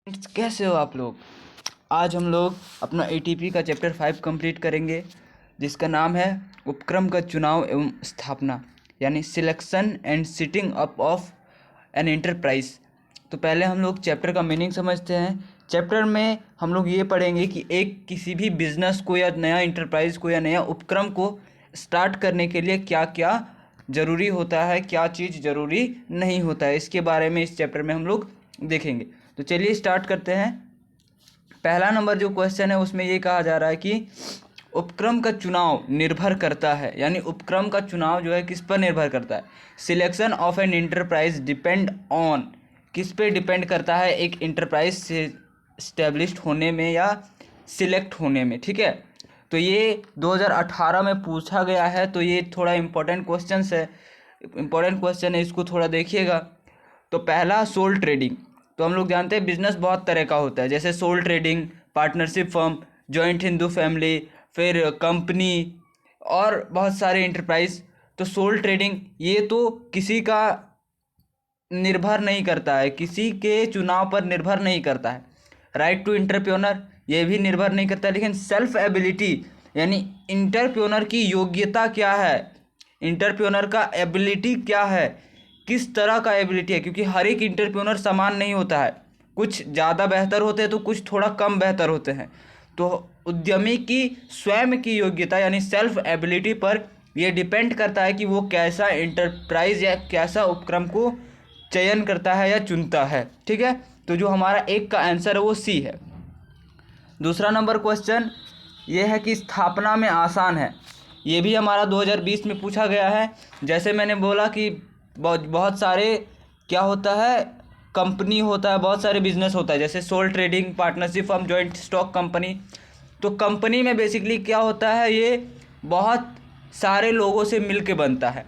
कैसे हो आप लोग। आज हम लोग अपना एटीपी का चैप्टर 5 कंप्लीट करेंगे, जिसका नाम है उपक्रम का चुनाव एवं स्थापना, यानी selection and setting up of an enterprise. तो पहले हम लोग चैप्टर का मीनिंग समझते हैं। चैप्टर में हम लोग ये पढ़ेंगे कि एक किसी भी बिजनेस को या नया इंटरप्राइज को या नया उपक्रम को स्टार्ट करने के लिए क्या क्या ज़रूरी होता है, क्या चीज़ ज़रूरी नहीं होता है, इसके बारे में इस चैप्टर में हम लोग देखेंगे। तो चलिए स्टार्ट करते हैं। पहला नंबर जो क्वेश्चन है उसमें ये कहा जा रहा है कि उपक्रम का चुनाव निर्भर करता है, यानी उपक्रम का चुनाव जो है किस पर निर्भर करता है। Selection of an enterprise depend on, किस पे डिपेंड करता है एक इंटरप्राइज से इस्टेब्लिश्ड होने में या सिलेक्ट होने में। ठीक है, तो ये 2018 में पूछा गया है, तो ये थोड़ा इम्पोर्टेंट क्वेश्चन है, इसको थोड़ा देखिएगा। तो पहला सोल ट्रेडिंग। तो हम लोग जानते हैं बिजनेस बहुत तरह का होता है, जैसे sole trading, partnership firm, joint Hindu family, फिर कंपनी और बहुत सारे इंटरप्राइज। तो सोल ट्रेडिंग ये तो किसी का निर्भर नहीं करता है, किसी के चुनाव पर निर्भर नहीं करता है। राइट टू इंटरप्रेन्योर ये भी निर्भर नहीं करता है, लेकिन सेल्फ एबिलिटी यानी इंटरप्रेन्योर की योग्यता क्या है, इंटरप्रेन्योर का एबिलिटी क्या है, किस तरह का एबिलिटी है, क्योंकि हर एक इंटरप्रेन्योर समान नहीं होता है, कुछ ज़्यादा बेहतर होते हैं तो कुछ थोड़ा कम बेहतर होते हैं। तो उद्यमी की स्वयं की योग्यता यानी सेल्फ एबिलिटी पर यह डिपेंड करता है कि वो कैसा इंटरप्राइज या कैसा उपक्रम को चयन करता है या चुनता है। ठीक है, तो जो हमारा एक का आंसर है वो सी है। दूसरा नंबर क्वेश्चन ये है कि स्थापना में आसान है। ये भी हमारा 2020 में पूछा गया है। जैसे मैंने बोला कि बहुत सारे क्या होता है, कंपनी होता है, बहुत सारे बिजनेस होता है, जैसे sole trading, partnership firm, joint stock company. तो कंपनी में बेसिकली क्या होता है, ये बहुत सारे लोगों से मिल के बनता है।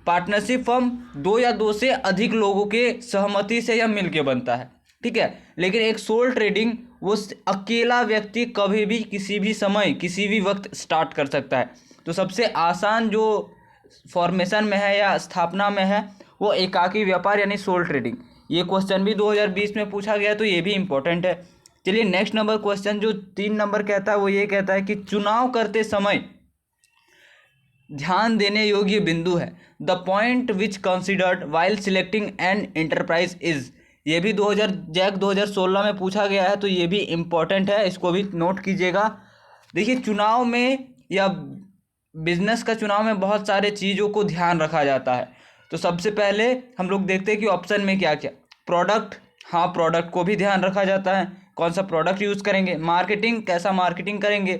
पार्टनरशिप फर्म दो या दो से अधिक लोगों के सहमति से यह मिल के बनता है। ठीक है, लेकिन एक सोल ट्रेडिंग वो अकेला व्यक्ति कभी भी किसी भी समय किसी भी वक्त स्टार्ट कर सकता है। तो सबसे आसान जो फॉर्मेशन में है या स्थापना में है वो एकाकी व्यापार यानी सोल ट्रेडिंग। ये क्वेश्चन भी 2020 में पूछा गया, तो ये भी इम्पोर्टेंट है। चलिए नेक्स्ट नंबर क्वेश्चन जो 3 नंबर कहता है वो ये कहता है कि चुनाव करते समय ध्यान देने योग्य बिंदु है। The point which considered while selecting an enterprise is. ये भी 2016 में पूछा गया है, तो ये भी इम्पोर्टेंट है, इसको भी नोट कीजिएगा। देखिए चुनाव में या बिजनेस का चुनाव में बहुत सारे चीज़ों को ध्यान रखा जाता है। तो सबसे पहले हम लोग देखते हैं कि ऑप्शन में क्या क्या। प्रोडक्ट, हाँ प्रोडक्ट को भी ध्यान रखा जाता है, कौन सा प्रोडक्ट यूज़ करेंगे। मार्केटिंग, कैसा मार्केटिंग करेंगे।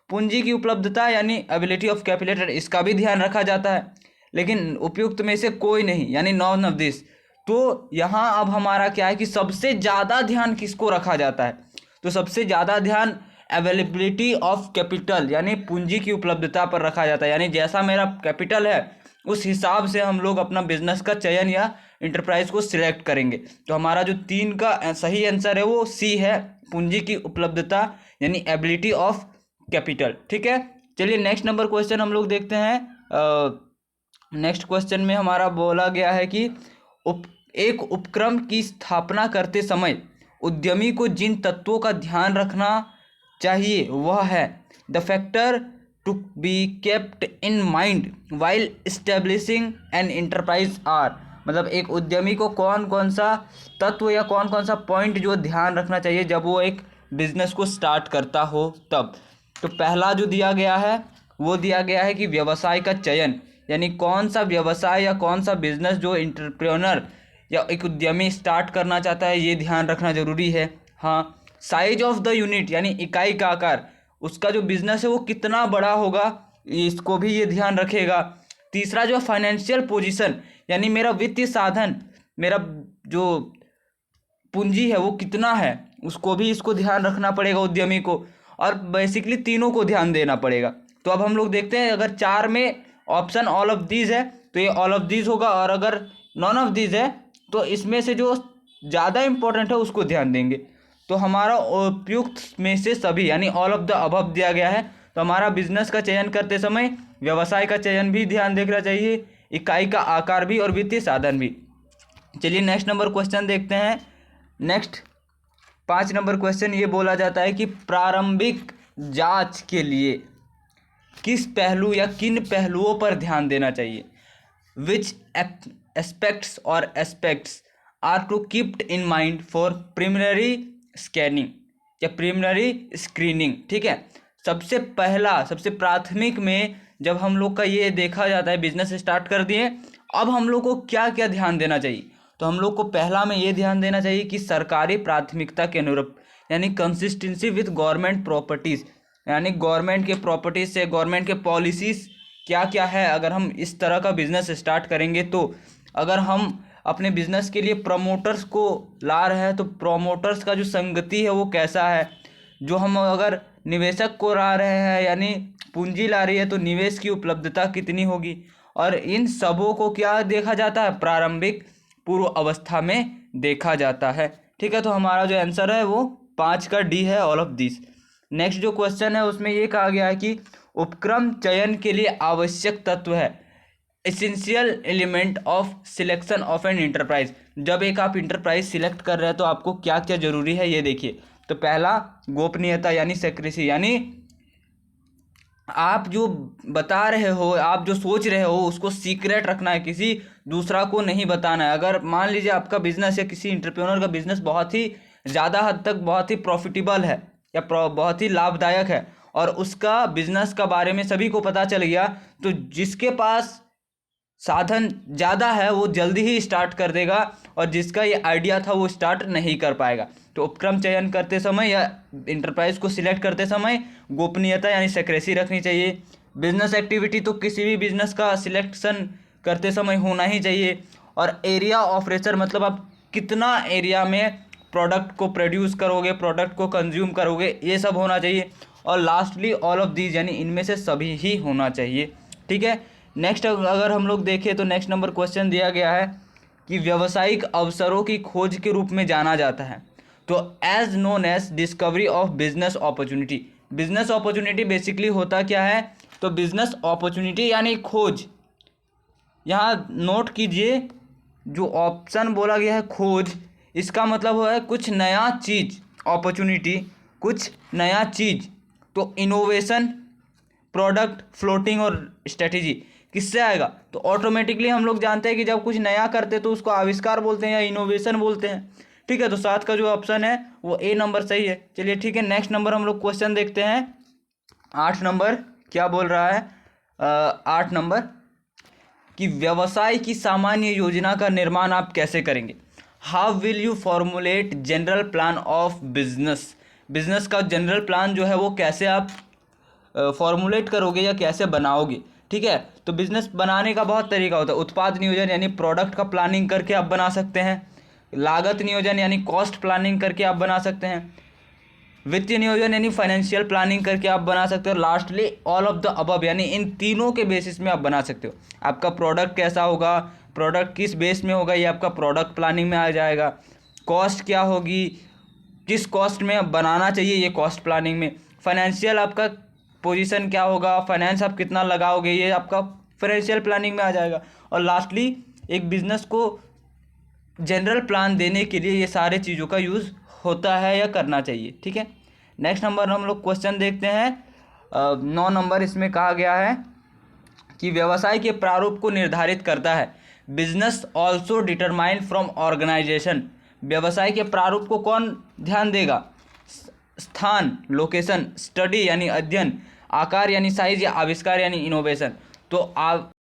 पूंजी की उपलब्धता यानी एबिलिटी ऑफ कैपिटल, इसका भी ध्यान रखा जाता है, लेकिन उपयुक्त में से कोई नहीं यानी नॉन ऑफ दिस। तो यहाँ अब हमारा क्या है कि सबसे ज़्यादा ध्यान किसको रखा जाता है, तो सबसे ज़्यादा ध्यान अवेलेबिलिटी ऑफ कैपिटल यानी पूंजी की उपलब्धता पर रखा जाता है। यानी जैसा मेरा कैपिटल है उस हिसाब से हम लोग अपना बिजनेस का चयन या इंटरप्राइज को सिलेक्ट करेंगे। तो हमारा जो 3 का सही आंसर है वो सी है, पूंजी की उपलब्धता यानी एबिलिटी ऑफ कैपिटल। ठीक है, चलिए नेक्स्ट नंबर क्वेश्चन हम लोग देखते हैं। नेक्स्ट क्वेश्चन में हमारा बोला गया है कि एक उपक्रम की स्थापना करते समय उद्यमी को जिन तत्वों का ध्यान रखना चाहिए वह है the factor to be kept in mind while establishing an enterprise are. मतलब एक उद्यमी को कौन कौन सा तत्व या कौन कौन सा पॉइंट जो ध्यान रखना चाहिए जब वो एक बिजनेस को स्टार्ट करता हो तब। तो पहला जो दिया गया है वो दिया गया है कि व्यवसाय का चयन, यानी कौन सा व्यवसाय या कौन सा बिजनेस जो इंटरप्रेन्योर या एक उद्यमी स्टार्ट करना चाहता है ये ध्यान रखना ज़रूरी है। हाँ, साइज ऑफ द यूनिट यानी इकाई का आकार, उसका जो बिजनेस है वो कितना बड़ा होगा इसको भी ये ध्यान रखेगा। तीसरा जो फाइनेंशियल पोजीशन यानी मेरा वित्तीय साधन, मेरा जो पूंजी है वो कितना है उसको भी इसको ध्यान रखना पड़ेगा उद्यमी को, और बेसिकली तीनों को ध्यान देना पड़ेगा। तो अब हम लोग देखते हैं अगर 4 में ऑप्शन ऑल ऑफ दीज है तो ये ऑल ऑफ दीज होगा, और अगर नॉन ऑफ दीज है तो इसमें से जो ज़्यादा इंपॉर्टेंट है उसको ध्यान देंगे। तो हमारा उपयुक्त में से सभी यानी ऑल ऑफ द अबव दिया गया है। तो हमारा बिजनेस का चयन करते समय व्यवसाय का चयन भी ध्यान देखना चाहिए, इकाई का आकार भी और वित्तीय साधन भी। चलिए नेक्स्ट नंबर क्वेश्चन देखते हैं। नेक्स्ट 5 नंबर क्वेश्चन ये बोला जाता है कि प्रारंभिक जांच के लिए किस पहलू या किन पहलुओं पर ध्यान देना चाहिए। विच एस्पेक्ट्स और aspects are to keeped in mind for preliminary scanning या प्रिलिमिनरी स्क्रीनिंग। ठीक है, सबसे प्राथमिक में जब हम लोग का ये देखा जाता है, बिजनेस स्टार्ट कर दिए, अब हम लोग को क्या क्या ध्यान देना चाहिए। तो हम लोग को पहला में ये ध्यान देना चाहिए कि सरकारी प्राथमिकता के अनुरूप यानी कंसिस्टेंसी विद गवर्नमेंट प्रॉपर्टीज़, यानी गवर्नमेंट के प्रॉपर्टीज से गवर्नमेंट के पॉलिसीज़ क्या क्या है। अगर हम इस तरह का बिजनेस स्टार्ट करेंगे तो अगर हम अपने बिजनेस के लिए प्रमोटर्स को ला रहे हैं तो प्रमोटर्स का जो संगति है वो कैसा है। जो हम अगर निवेशक को ला रहे हैं यानी पूंजी ला रही है तो निवेश की उपलब्धता कितनी होगी। और इन सबों को क्या देखा जाता है, प्रारंभिक पूर्व अवस्था में देखा जाता है। ठीक है, तो हमारा जो आंसर है वो 5 का डी है, ऑल ऑफ दिस। नेक्स्ट जो क्वेश्चन है उसमें ये कहा गया है कि उपक्रम चयन के लिए आवश्यक तत्व है, essential element of selection of an enterprise. जब एक आप इंटरप्राइज सिलेक्ट कर रहे हैं तो आपको क्या क्या जरूरी है ये देखिए। तो पहला गोपनीयता यानी सेक्रेसी, यानी आप जो बता रहे हो, आप जो सोच रहे हो उसको सीक्रेट रखना है, किसी दूसरा को नहीं बताना है। अगर मान लीजिए आपका बिजनेस या किसी एंटरप्रेन्योर का बिजनेस बहुत ही ज़्यादा हद तक बहुत ही प्रॉफिटेबल है या बहुत ही लाभदायक है और उसका बिजनेस का बारे में सभी को पता चल गया, तो जिसके पास साधन ज़्यादा है वो जल्दी ही स्टार्ट कर देगा और जिसका ये आइडिया था वो स्टार्ट नहीं कर पाएगा। तो उपक्रम चयन करते समय या इंटरप्राइज को सिलेक्ट करते समय गोपनीयता यानी सेक्रेसी रखनी चाहिए। बिजनेस एक्टिविटी तो किसी भी बिजनेस का सिलेक्शन करते समय होना ही चाहिए। और एरिया ऑफ रेसर मतलब आप कितना एरिया में प्रोडक्ट को प्रोड्यूस करोगे, प्रोडक्ट को कंज्यूम करोगे, ये सब होना चाहिए। और लास्टली ऑल ऑफ दीज यानी इनमें से सभी ही होना चाहिए। ठीक है, नेक्स्ट अगर हम लोग देखें तो नेक्स्ट नंबर क्वेश्चन दिया गया है कि व्यावसायिक अवसरों की खोज के रूप में जाना जाता है तो as known as discovery of business opportunity. Business opportunity basically होता क्या है, तो बिजनेस अपॉर्चुनिटी यानी खोज। यहाँ नोट कीजिए जो ऑप्शन बोला गया है खोज, इसका मतलब है कुछ नया चीज़, अपॉर्चुनिटी कुछ नया चीज़। तो इनोवेशन, प्रोडक्ट, फ्लोटिंग और स्ट्रेटेजी किससे आएगा, तो ऑटोमेटिकली हम लोग जानते हैं कि जब कुछ नया करते हैं तो उसको आविष्कार बोलते हैं या इनोवेशन बोलते हैं। ठीक है, तो 7 का जो ऑप्शन है वो ए नंबर सही है। चलिए ठीक है, नेक्स्ट नंबर हम लोग क्वेश्चन देखते हैं। 8 नंबर क्या बोल रहा है, 8 नंबर कि व्यवसाय की सामान्य योजना का निर्माण आप कैसे करेंगे। How will you formulate general plan of business. Business का जनरल प्लान जो है वो कैसे आप फॉर्मुलेट करोगे या कैसे बनाओगे। ठीक है, तो बिजनेस बनाने का बहुत तरीका होता है। उत्पाद नियोजन यानी प्रोडक्ट का प्लानिंग करके आप बना सकते हैं। लागत नियोजन यानी कॉस्ट प्लानिंग करके आप बना सकते हैं। वित्तीय नियोजन यानी फाइनेंशियल प्लानिंग करके आप बना सकते हो। Lastly all of the above यानी इन तीनों के बेसिस में आप बना सकते हो। आपका प्रोडक्ट कैसा होगा, प्रोडक्ट किस बेस में होगा, ये आपका प्रोडक्ट प्लानिंग में आ जाएगा। कॉस्ट क्या होगी, किस कॉस्ट में बनाना चाहिए, ये कॉस्ट प्लानिंग में। फाइनेंशियल आपका पोजीशन क्या होगा, फाइनेंस आप कितना लगाओगे, ये आपका फाइनेंशियल प्लानिंग में आ जाएगा। और लास्टली एक बिजनेस को जनरल प्लान देने के लिए ये सारे चीज़ों का यूज़ होता है या करना चाहिए। ठीक है, नेक्स्ट नंबर हम लोग क्वेश्चन देखते हैं। 9 नंबर इसमें कहा गया है कि व्यवसाय के प्रारूप को निर्धारित करता है। Business also determine from organisation. व्यवसाय के प्रारूप को कौन ध्यान देगा, स्थान, लोकेशन, स्टडी यानी अध्ययन, आकार यानी साइज या आविष्कार यानी इनोवेशन। तो आप